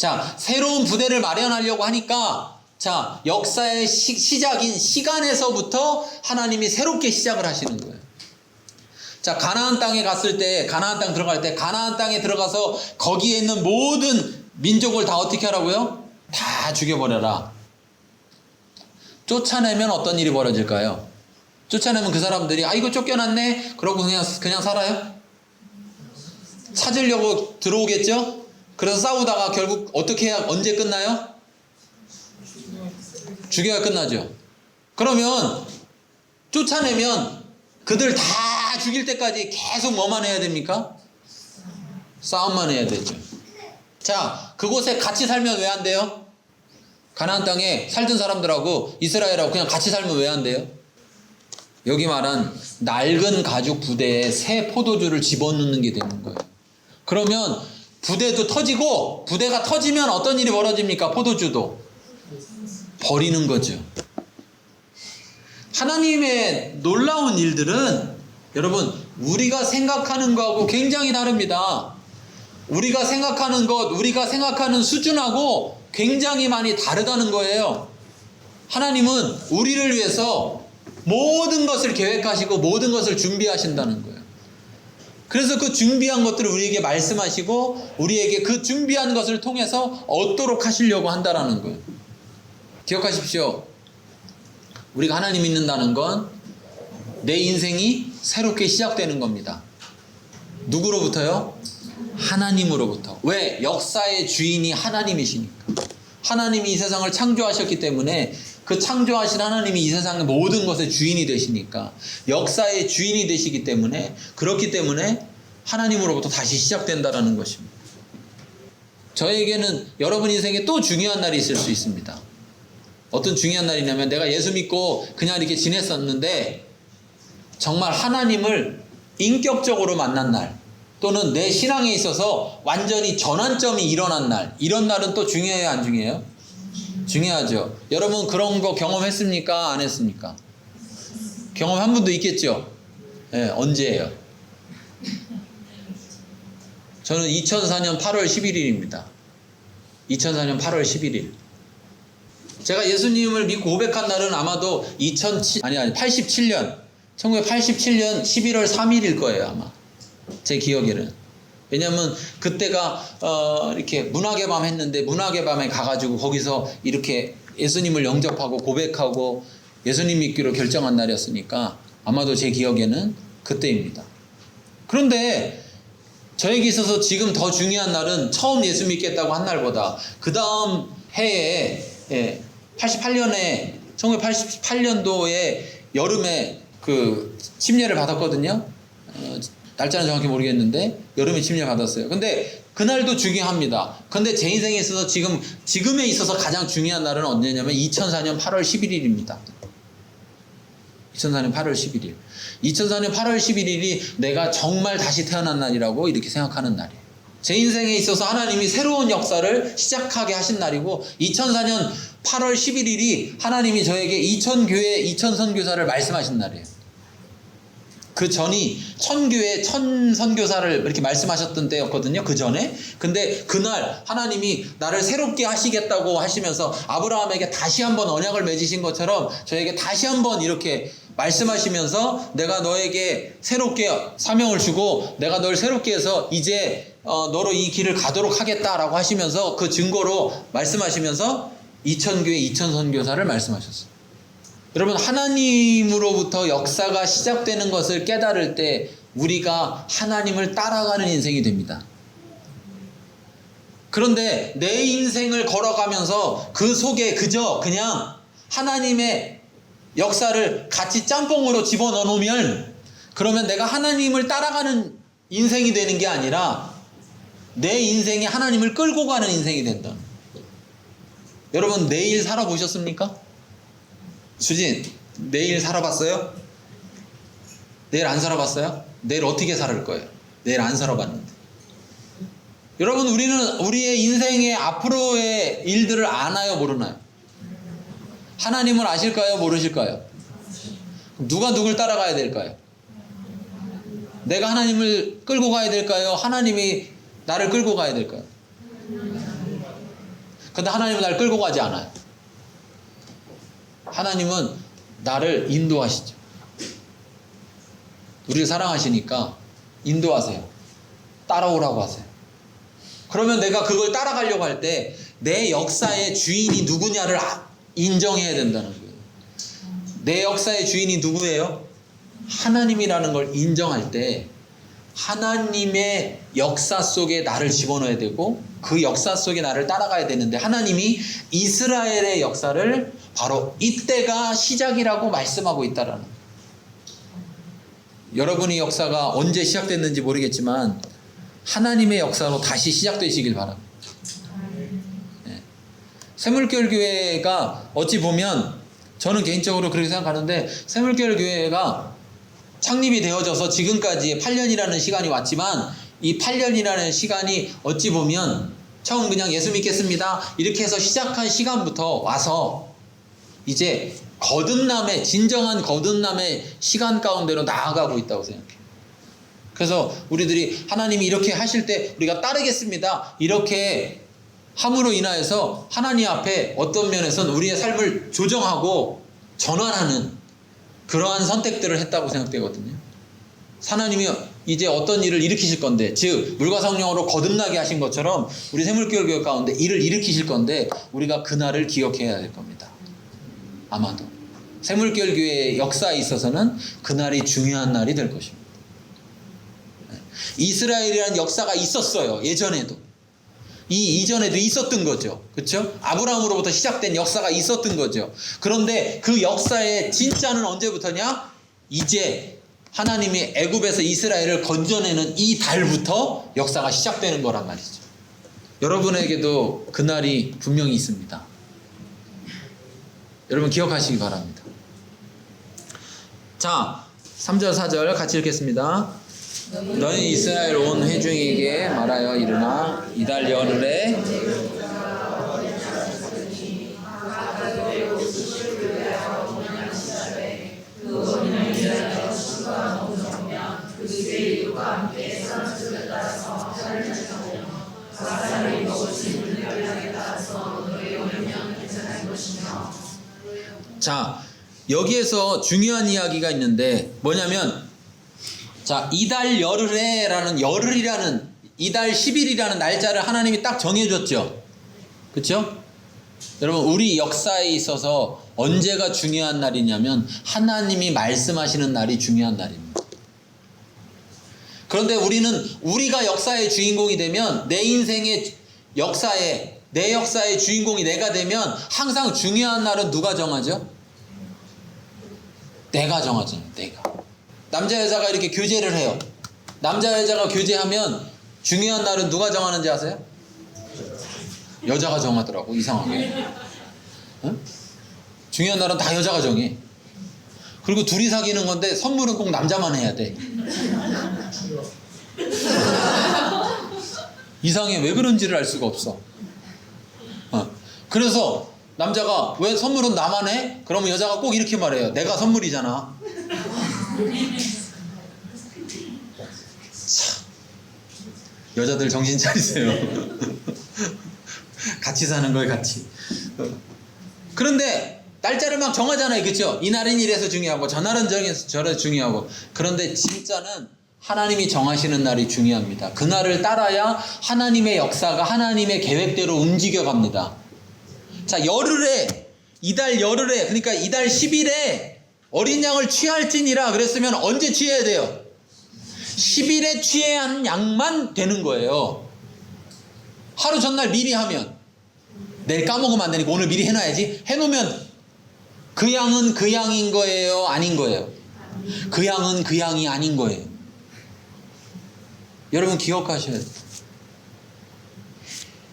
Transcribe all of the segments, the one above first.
자, 새로운 부대를 마련하려고 하니까 자, 역사의 시작인 시간에서부터 하나님이 새롭게 시작을 하시는 거예요. 자, 가나안 땅에 갔을 때, 가나안 땅 들어갈 때, 가나안 땅에 들어가서 거기에 있는 모든 민족을 다 어떻게 하라고요? 다 죽여버려라. 쫓아내면 어떤 일이 벌어질까요? 쫓아내면 그 사람들이 이거 쫓겨났네? 그러고 그냥 살아요? 찾으려고 들어오겠죠? 그래서 싸우다가 결국 어떻게 해야 언제 끝나요? 죽여야 끝나죠. 그러면 쫓아내면 그들 다 죽일 때까지 계속 뭐만 해야 됩니까? 싸움만 해야 되죠. 자, 그곳에 같이 살면 왜 안 돼요? 가나안 땅에 살던 사람들하고 이스라엘하고 그냥 같이 살면 왜 안 돼요? 여기 말한 낡은 가죽 부대에 새 포도주를 집어넣는 게 되는 거예요. 그러면 부대도 터지고, 부대가 터지면 어떤 일이 벌어집니까? 포도주도 버리는 거죠. 하나님의 놀라운 일들은 여러분, 우리가 생각하는 거하고 굉장히 다릅니다. 우리가 생각하는 것, 우리가 생각하는 수준하고 굉장히 많이 다르다는 거예요. 하나님은 우리를 위해서 모든 것을 계획하시고 모든 것을 준비하신다는 거예요. 그래서 그 준비한 것들을 우리에게 말씀하시고 우리에게 그 준비한 것을 통해서 얻도록 하시려고 한다는 거예요. 기억하십시오. 우리가 하나님 믿는다는 건 내 인생이 새롭게 시작되는 겁니다. 누구로부터요? 하나님으로부터. 왜? 역사의 주인이 하나님이시니까. 하나님이 이 세상을 창조하셨기 때문에 그 창조하신 하나님이 이 세상의 모든 것의 주인이 되시니까, 역사의 주인이 되시기 때문에, 그렇기 때문에 하나님으로부터 다시 시작된다는 것입니다. 저에게는 여러분 인생에 또 중요한 날이 있을 수 있습니다. 어떤 중요한 날이냐면, 내가 예수 믿고 그냥 이렇게 지냈었는데 정말 하나님을 인격적으로 만난 날, 또는 내 신앙에 있어서 완전히 전환점이 일어난 날, 이런 날은 또 중요해요, 안 중요해요? 중요하죠. 여러분 그런 거 경험했습니까? 안 했습니까? 경험한 분도 있겠죠? 네, 언제예요? 저는 2004년 8월 11일입니다. 2004년 8월 11일. 제가 예수님을 믿고 고백한 날은 아마도 87년 1987년 11월 3일일 거예요, 아마. 제 기억에는. 왜냐면 그때가 이렇게 문학의 밤 했는데, 문학의 밤에 가가지고 거기서 이렇게 예수님을 영접하고 고백하고 예수님 믿기로 결정한 날이었으니까 아마도 제 기억에는 그때입니다. 그런데 저에게 있어서 지금 더 중요한 날은 처음 예수 믿겠다고 한 날보다 그 다음 해에 1988년도에 여름에 그 침례를 받았거든요. 날짜는 정확히 모르겠는데 여름에 침례 받았어요. 근데 그날도 중요합니다. 근데 제 인생에 있어서 지금에 있어서 가장 중요한 날은 언제냐면 2004년 8월 11일입니다. 2004년 8월 11일. 2004년 8월 11일이 내가 정말 다시 태어난 날이라고 이렇게 생각하는 날이에요. 제 인생에 있어서 하나님이 새로운 역사를 시작하게 하신 날이고, 2004년 8월 11일이 하나님이 저에게 2000교회 2000선교사를 말씀하신 날이에요. 그 전이 1000교회 1000선교사를 이렇게 말씀하셨던 때였거든요. 그 전에. 근데 그날 하나님이 나를 새롭게 하시겠다고 하시면서 아브라함에게 다시 한번 언약을 맺으신 것처럼 저에게 다시 한번 이렇게 말씀하시면서, 내가 너에게 새롭게 사명을 주고 내가 널 새롭게 해서 이제 너로 이 길을 가도록 하겠다라고 하시면서, 그 증거로 말씀하시면서 2000교회 2000선교사를 말씀하셨어요. 여러분, 하나님으로부터 역사가 시작되는 것을 깨달을 때 우리가 하나님을 따라가는 인생이 됩니다. 그런데 내 인생을 걸어가면서 그 속에 그냥 하나님의 역사를 같이 짬뽕으로 집어넣어 놓으면, 그러면 내가 하나님을 따라가는 인생이 되는 게 아니라 내 인생이 하나님을 끌고 가는 인생이 된다. 여러분, 내일 살아보셨습니까? 수진, 내일 살아봤어요? 내일 안 살아봤어요? 내일 어떻게 살을 거예요? 내일 안 살아봤는데. 여러분, 우리는 우리의 인생의 앞으로의 일들을 아나요, 모르나요? 하나님을 아실까요, 모르실까요? 누가 누굴 따라가야 될까요? 내가 하나님을 끌고 가야 될까요? 하나님이 나를 끌고 가야 될까요? 근데 하나님은 날 끌고 가지 않아요. 하나님은 나를 인도하시죠. 우리를 사랑하시니까 인도하세요. 따라오라고 하세요. 그러면 내가 그걸 따라가려고 할 때 내 역사의 주인이 누구냐를 인정해야 된다는 거예요. 내 역사의 주인이 누구예요? 하나님이라는 걸 인정할 때 하나님의 역사 속에 나를 집어넣어야 되고 그 역사 속에 나를 따라가야 되는데, 하나님이 이스라엘의 역사를 바로 이때가 시작이라고 말씀하고 있다라는 거예요. 여러분의 역사가 언제 시작됐는지 모르겠지만 하나님의 역사로 다시 시작되시길 바랍니다. 샘물교회 교회가 어찌 보면, 저는 개인적으로 그렇게 생각하는데, 샘물교회 교회가 창립이 되어져서 지금까지 8년이라는 시간이 왔지만, 이 8년이라는 시간이 어찌 보면 처음 그냥 예수 믿겠습니다 이렇게 해서 시작한 시간부터 와서 이제 거듭남의, 진정한 거듭남의 시간 가운데로 나아가고 있다고 생각해요. 그래서 우리들이 하나님이 이렇게 하실 때 우리가 따르겠습니다 이렇게 함으로 인하여서 하나님 앞에 어떤 면에서는 우리의 삶을 조정하고 전환하는 그러한 선택들을 했다고 생각되거든요. 하나님이 이제 어떤 일을 일으키실 건데, 즉 물과 성령으로 거듭나게 하신 것처럼 우리 샘물교회 교회 가운데 일을 일으키실 건데, 우리가 그날을 기억해야 될 겁니다. 아마도 샘물교회 교회의 역사에 있어서는 그날이 중요한 날이 될 것입니다. 이스라엘이라는 역사가 있었어요. 예전에도. 이전에도 있었던 거죠. 그렇죠? 아브라함으로부터 시작된 역사가 있었던 거죠. 그런데 그 역사의 진짜는 언제부터냐? 이제 하나님이 애굽에서 이스라엘을 건져내는 이 달부터 역사가 시작되는 거란 말이죠. 여러분에게도 그날이 분명히 있습니다. 여러분 기억하시기 바랍니다. 자, 3절 4절 같이 읽겠습니다. 너희 이스라엘 온 회중에게 말하여 이르나 이달 열흘에 자, 여기에서 중요한 이야기가 있는데 뭐냐면, 자, 이달 열흘에라는, 열흘이라는, 이달 10일이라는 날짜를 하나님이 딱 정해줬죠. 그렇죠? 여러분, 우리 역사에 있어서 언제가 중요한 날이냐면 하나님이 말씀하시는 날이 중요한 날입니다. 그런데 우리는 우리가 역사의 주인공이 되면, 내 인생의 역사에, 내 역사의 주인공이 내가 되면 항상 중요한 날은 누가 정하죠? 내가 정하잖아요. 내가. 남자 여자가 이렇게 교제를 해요. 남자 여자가 교제하면 중요한 날은 누가 정하는지 아세요? 여자가 정하더라고, 이상하게. 응? 중요한 날은 다 여자가 정해. 그리고 둘이 사귀는 건데 선물은 꼭 남자만 해야 돼. 이상해. 왜 그런지를 알 수가 없어. 그래서 남자가 왜 선물은 나만 해? 그러면 여자가 꼭 이렇게 말해요. 내가 선물이잖아. 참, 여자들 정신 차리세요. 같이 사는 거예요, 같이. 그런데 날짜를 막 정하잖아요, 그렇죠? 이날은 이래서 중요하고 저날은 저래서 중요하고. 그런데 진짜는 하나님이 정하시는 날이 중요합니다. 그날을 따라야 하나님의 역사가 하나님의 계획대로 움직여갑니다. 자, 열흘에, 이달 열흘에, 그러니까 이달 10일에 어린 양을 취할지니라 그랬으면 언제 취해야 돼요? 10일에 취해야 하는 양만 되는 거예요. 하루 전날 미리 하면, 내일 까먹으면 안 되니까 오늘 미리 해놔야지. 해놓으면 그 양은 그 양인 거예요? 아닌 거예요? 그 양은 그 양이 아닌 거예요. 여러분 기억하셔야 돼요.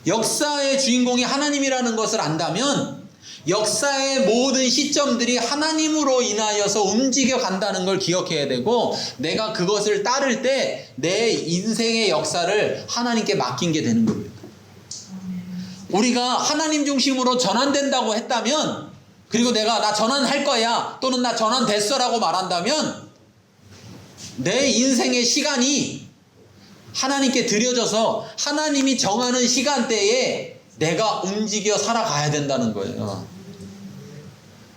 역사의 주인공이 하나님이라는 것을 안다면 역사의 모든 시점들이 하나님으로 인하여서 움직여 간다는 걸 기억해야 되고, 내가 그것을 따를 때 내 인생의 역사를 하나님께 맡긴 게 되는 겁니다. 우리가 하나님 중심으로 전환된다고 했다면, 그리고 내가 나 전환할 거야 또는 나 전환됐어 라고 말한다면, 내 인생의 시간이 하나님께 드려져서 하나님이 정하는 시간대에 내가 움직여 살아가야 된다는 거예요.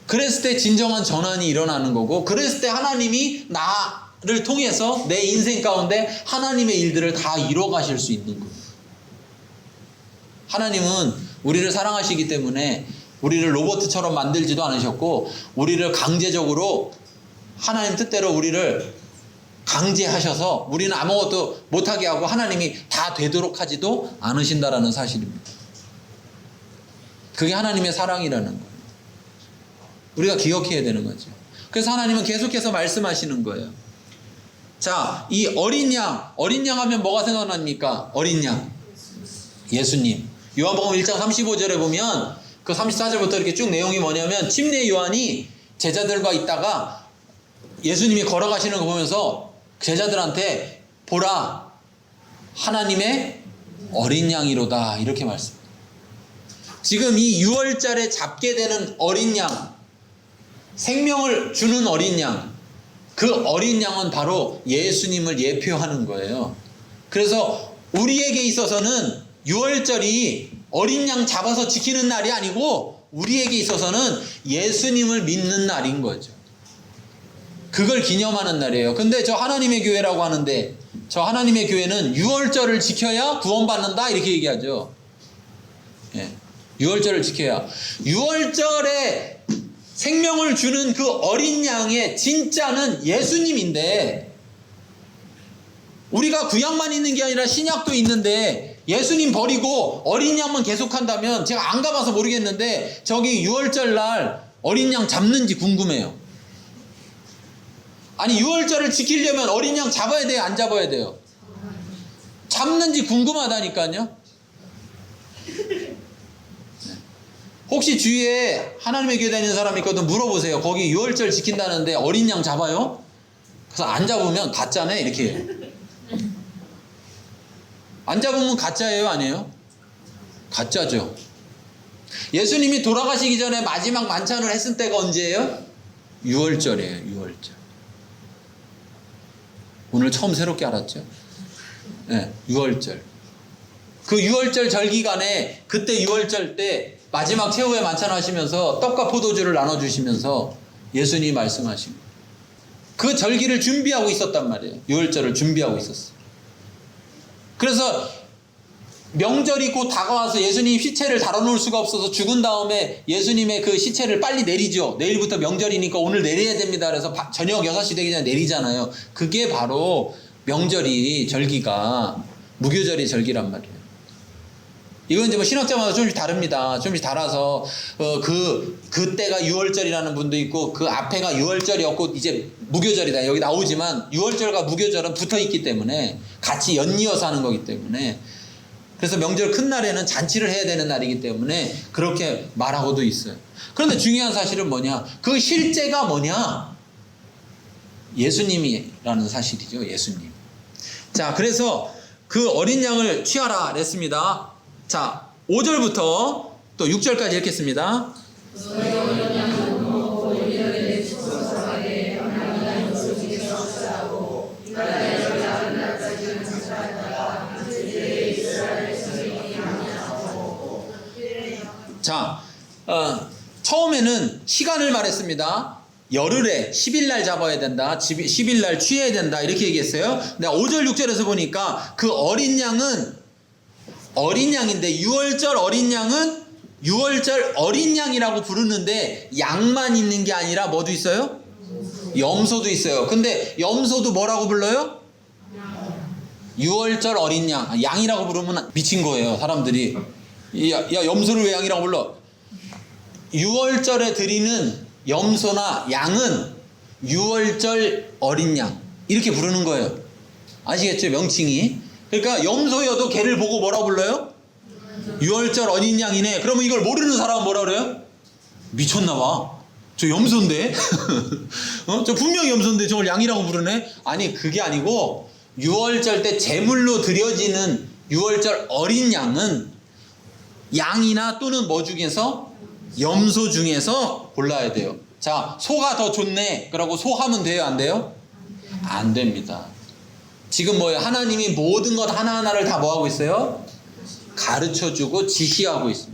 그랬을 때 진정한 전환이 일어나는 거고, 그랬을 때 하나님이 나를 통해서 내 인생 가운데 하나님의 일들을 다 이뤄 가실 수 있는 거예요. 하나님은 우리를 사랑하시기 때문에 우리를 로봇처럼 만들지도 않으셨고, 우리를 강제적으로 하나님 뜻대로 우리를 강제하셔서 우리는 아무것도 못하게 하고 하나님이 다 되도록 하지도 않으신다라는 사실입니다. 그게 하나님의 사랑이라는 거예요. 우리가 기억해야 되는 거죠. 그래서 하나님은 계속해서 말씀하시는 거예요. 자, 이 어린 양 하면 뭐가 생각납니까? 어린 양, 예수님. 요한복음 1장 35절에 보면 그 34절부터 이렇게 쭉 내용이 뭐냐면, 침례 요한이 제자들과 있다가 예수님이 걸어가시는 거 보면서 제자들한테 보라, 하나님의 어린 양이로다, 이렇게 말씀합니다. 지금 이 6월절에 잡게 되는 어린 양, 생명을 주는 어린 양, 그 어린 양은 바로 예수님을 예표하는 거예요. 그래서 우리에게 있어서는 6월절이 어린 양 잡아서 지키는 날이 아니고 우리에게 있어서는 예수님을 믿는 날인 거죠. 그걸 기념하는 날이에요. 근데 저 하나님의 교회라고 하는데, 저 하나님의 교회는 6월절을 지켜야 구원받는다, 이렇게 얘기하죠. 예, 6월절을 지켜야. 6월절에 생명을 주는 그 어린 양의 진짜는 예수님인데, 우리가 구약만 있는 게 아니라 신약도 있는데 예수님 버리고 어린 양만 계속한다면, 제가 안 가봐서 모르겠는데 저기 6월절 날 어린 양 잡는지 궁금해요. 아니, 6월절을 지키려면 어린 양 잡아야 돼요, 안 잡아야 돼요? 잡는지 궁금하다니까요. 혹시 주위에 하나님의 교회 다니는 사람이 있거든, 물어보세요. 거기 6월절 지킨다는데 어린 양 잡아요? 그래서 안 잡으면 가짜네, 이렇게. 안 잡으면 가짜예요, 아니에요? 가짜죠. 예수님이 돌아가시기 전에 마지막 만찬을 했을 때가 언제예요? 6월절이에요, 6월절. 오늘 처음 새롭게 알았죠? 네, 6월절. 그 6월절 절기간에, 그때 6월절 때 마지막 최후의 만찬 하시면서 떡과 포도주를 나눠주시면서 예수님이 말씀하신 거예요. 그 절기를 준비하고 있었단 말이에요. 6월절을 준비하고 있었어요. 그래서 명절이 곧 다가와서 예수님 시체를 다뤄놓을 수가 없어서 죽은 다음에 예수님의 그 시체를 빨리 내리죠. 내일부터 명절이니까 오늘 내려야 됩니다. 그래서 저녁 6시 되기 전에 내리잖아요. 그게 바로 명절이, 절기가 무교절이 절기란 말이에요. 이건 이제 뭐 신학자마다 조금씩 다릅니다. 조금씩 달아서 그때가 6월절이라는 분도 있고, 그 앞에가 6월절이었고 이제 무교절이다, 여기 나오지만 6월절과 무교절은 붙어 있기 때문에 같이 연이어서 하는 거기 때문에, 그래서 명절 큰 날에는 잔치를 해야 되는 날이기 때문에 그렇게 말하고도 있어요. 그런데 중요한 사실은 뭐냐? 그 실제가 뭐냐? 예수님이라는 사실이죠. 예수님. 자, 그래서 그 어린 양을 취하라 그랬습니다. 자, 5절부터 또 6절까지 읽겠습니다. 자, 처음에는 시간을 말했습니다. 열흘에 10일날 잡아야 된다, 10일날 취해야 된다, 이렇게 얘기했어요. 근데 5절 6절에서 보니까 그 어린 양은 어린 양인데, 6월절 어린 양은 6월절 어린 양이라고 부르는데 양만 있는 게 아니라 뭐도 있어요? 염소도 있어요. 근데 염소도 뭐라고 불러요? 6월절 어린 양. 양이라고 부르면 미친 거예요, 사람들이. 야, 염소를 왜 양이라고 불러? 6월절에 드리는 염소나 양은 6월절 어린 양, 이렇게 부르는 거예요. 아시겠죠? 명칭이. 그러니까 염소여도 걔를 보고 뭐라 불러요? 6월절 어린 양이네. 그러면 이걸 모르는 사람은 뭐라 그래요? 미쳤나봐, 저 염소인데. 저 분명히 염소인데 저걸 양이라고 부르네? 아니, 그게 아니고 6월절 때 제물로 드려지는 6월절 어린 양은 양이나 또는 뭐 중에서? 염소 중에서 골라야 돼요. 자, 소가 더 좋네, 그러고 소 하면 돼요, 안 돼요? 안 됩니다. 지금 뭐예요? 하나님이 모든 것 하나하나를 다 뭐하고 있어요? 가르쳐주고 지시하고 있습니다.